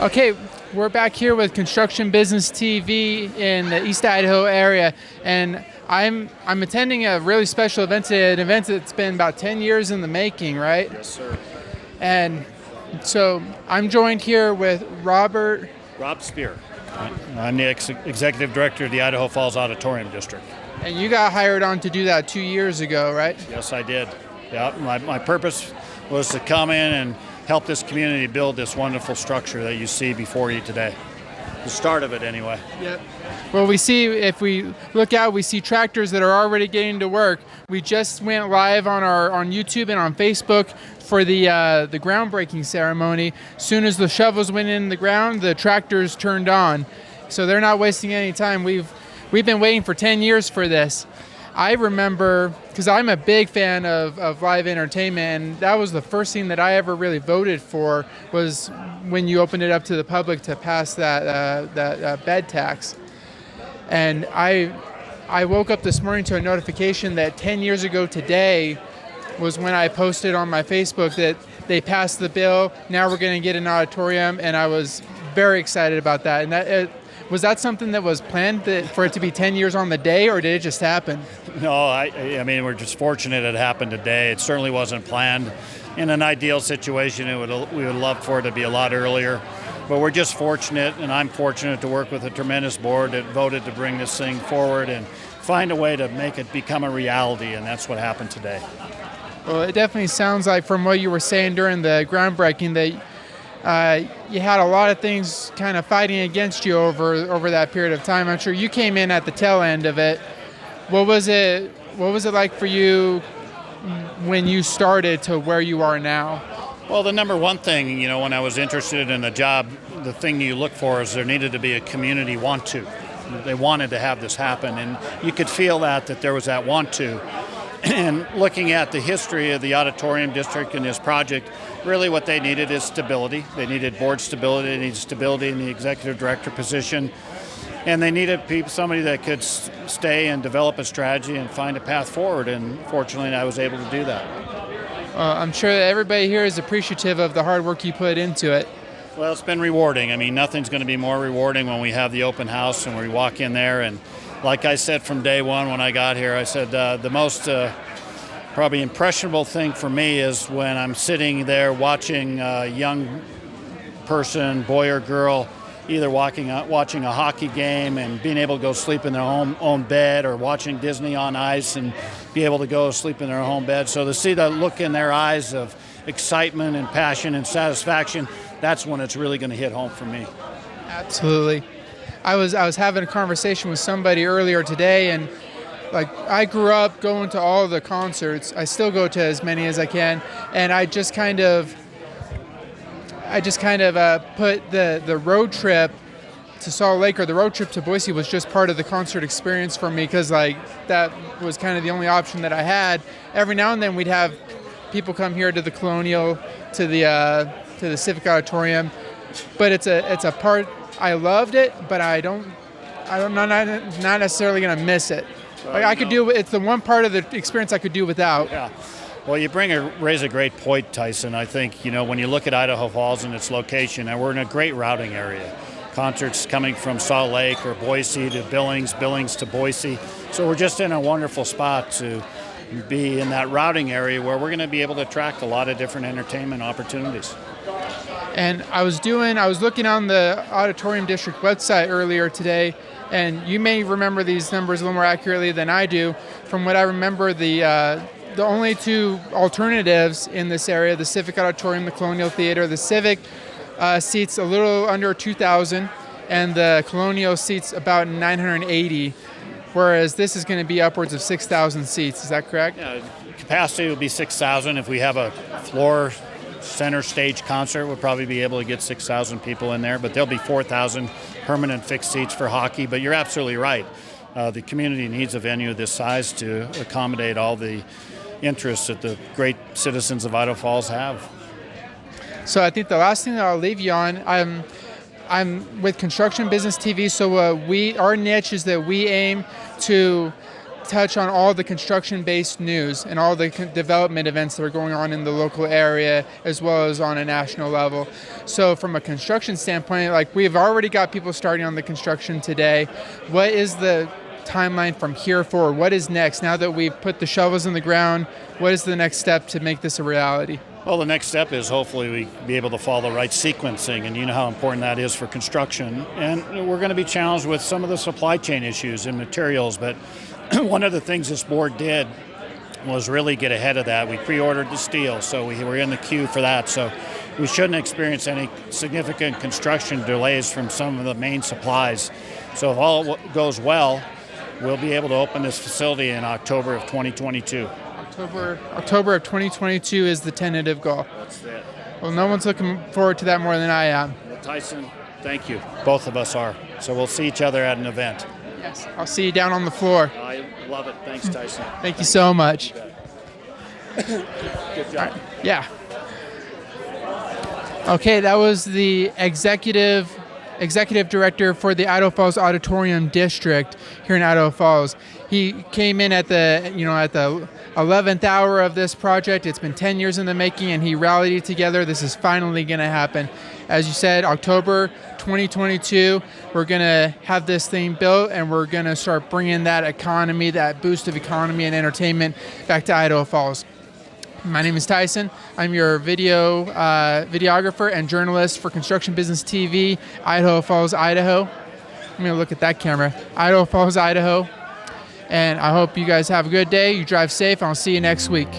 Okay, we're back here with Construction Business TV in the East Idaho area, and I'm attending a really special event today, an event that's been about 10 years in the making, right? Yes, sir. And so I'm joined here with Rob Spear. I'm the executive director of the Idaho Falls Auditorium District. And you got hired on to do that 2 years ago, right? Yes, I did. Yeah, my purpose was to come in and help this community build this wonderful structure that you see before you today. The start of it, anyway. Yep. Well, we see, if we look out, we see tractors that are already getting to work. We just went live on YouTube and on Facebook for the groundbreaking ceremony. As soon as the shovels went in the ground, the tractors turned on. So they're not wasting any time. We've been waiting for 10 years for this. I remember, because I'm a big fan of live entertainment, and that was the first thing that I ever really voted for, was when you opened it up to the public to pass that bed tax. And I woke up this morning to a notification that 10 years ago today was when I posted on my Facebook that they passed the bill. Now we're going to get an auditorium, and I was very excited about that. And was that something that was planned for it to be 10 years on the day, or did it just happen? No, I mean, we're just fortunate it happened today. It certainly wasn't planned. In an ideal situation, we would love for it to be a lot earlier. But we're just fortunate, and I'm fortunate to work with a tremendous board that voted to bring this thing forward and find a way to make it become a reality, and that's what happened today. Well, it definitely sounds like, from what you were saying during the groundbreaking, that you had a lot of things kind of fighting against you over that period of time. I'm sure you came in at the tail end of it. What was it like for you when you started to where you are now? Well, the number one thing, when I was interested in the job, the thing you look for is there needed to be a community want to. They wanted to have this happen, and you could feel that there was that want to. And looking at the history of the auditorium district and this project, really what they needed is stability. They needed board stability, they needed stability in the executive director position, and they needed somebody that could stay and develop a strategy and find a path forward, and fortunately I was able to do that. I'm sure that everybody here is appreciative of the hard work you put into it. Well, it's been rewarding. I mean, nothing's going to be more rewarding when we have the open house and we walk in there, and like I said from day one when I got here, I said the most probably impressionable thing for me is when I'm sitting there watching a young person, boy or girl, either watching a hockey game and being able to go sleep in their own bed, or watching Disney on Ice and be able to go sleep in their home bed. So to see the look in their eyes of excitement and passion and satisfaction, that's when it's really going to hit home for me. Absolutely. I was having a conversation with somebody earlier today, and I grew up going to all of the concerts. I still go to as many as I can, and I just kind of put the road trip to Salt Lake, or the road trip to Boise, was just part of the concert experience for me, because that was kind of the only option that I had. Every now and then we'd have people come here to the Colonial, to the Civic Auditorium, but it's a part. I loved it, but I'm not necessarily going to miss it. It's the one part of the experience I could do without. Yeah. Well, you raise a great point, Tyson. I think, when you look at Idaho Falls and its location, and we're in a great routing area. Concerts coming from Salt Lake or Boise to Billings to Boise. So we're just in a wonderful spot to be in that routing area where we're going to be able to attract a lot of different entertainment opportunities. And I was looking on the Auditorium District website earlier today, and you may remember these numbers a little more accurately than I do. From what I remember, the only two alternatives in this area, the Civic Auditorium, the Colonial Theater, the Civic seats a little under 2,000, and the Colonial seats about 980, whereas this is going to be upwards of 6,000 seats. Is that correct? Yeah, capacity will be 6,000. If we have a floor center stage concert, we'll probably be able to get 6,000 people in there, but there'll be 4,000 permanent fixed seats for hockey. But you're absolutely right. The community needs a venue of this size to accommodate all the interests that the great citizens of Idaho Falls have. So I think the last thing that I'll leave you on, I'm with Construction Business TV, so our niche is that we aim to touch on all the construction-based news and all the development events that are going on in the local area as well as on a national level. So from a construction standpoint, like we've already got people starting on the construction today. What is the timeline from here forward? What is next? Now that we've put the shovels in the ground, what is the next step to make this a reality? Well, the next step is hopefully we be able to follow the right sequencing, and you know how important that is for construction. And we're going to be challenged with some of the supply chain issues and materials, but one of the things this board did was really get ahead of that. We pre-ordered the steel, so we were in the queue for that. So we shouldn't experience any significant construction delays from some of the main supplies. So if all goes well, we'll be able to open this facility in October of 2022. October of 2022 is the tentative goal. That's it. Well, no one's looking forward to that more than I am. Well, Tyson, thank you. Both of us are. So we'll see each other at an event. Yes, I'll see you down on the floor. I love it. Thanks, Tyson. Thank you so much. Good job. Yeah. Okay, that was the executive director for the Idaho Falls Auditorium District here in Idaho Falls. He came in at the 11th hour of this project. It's been 10 years in the making, and he rallied it together. This is finally going to happen. As you said, October 2022, we're going to have this thing built, and we're going to start bringing that economy, that boost of economy and entertainment back to Idaho Falls. My name is Tyson. I'm your videographer and journalist for Construction Business TV, Idaho Falls, Idaho. I'm going to look at that camera. Idaho Falls, Idaho. And I hope you guys have a good day. You drive safe, and I'll see you next week.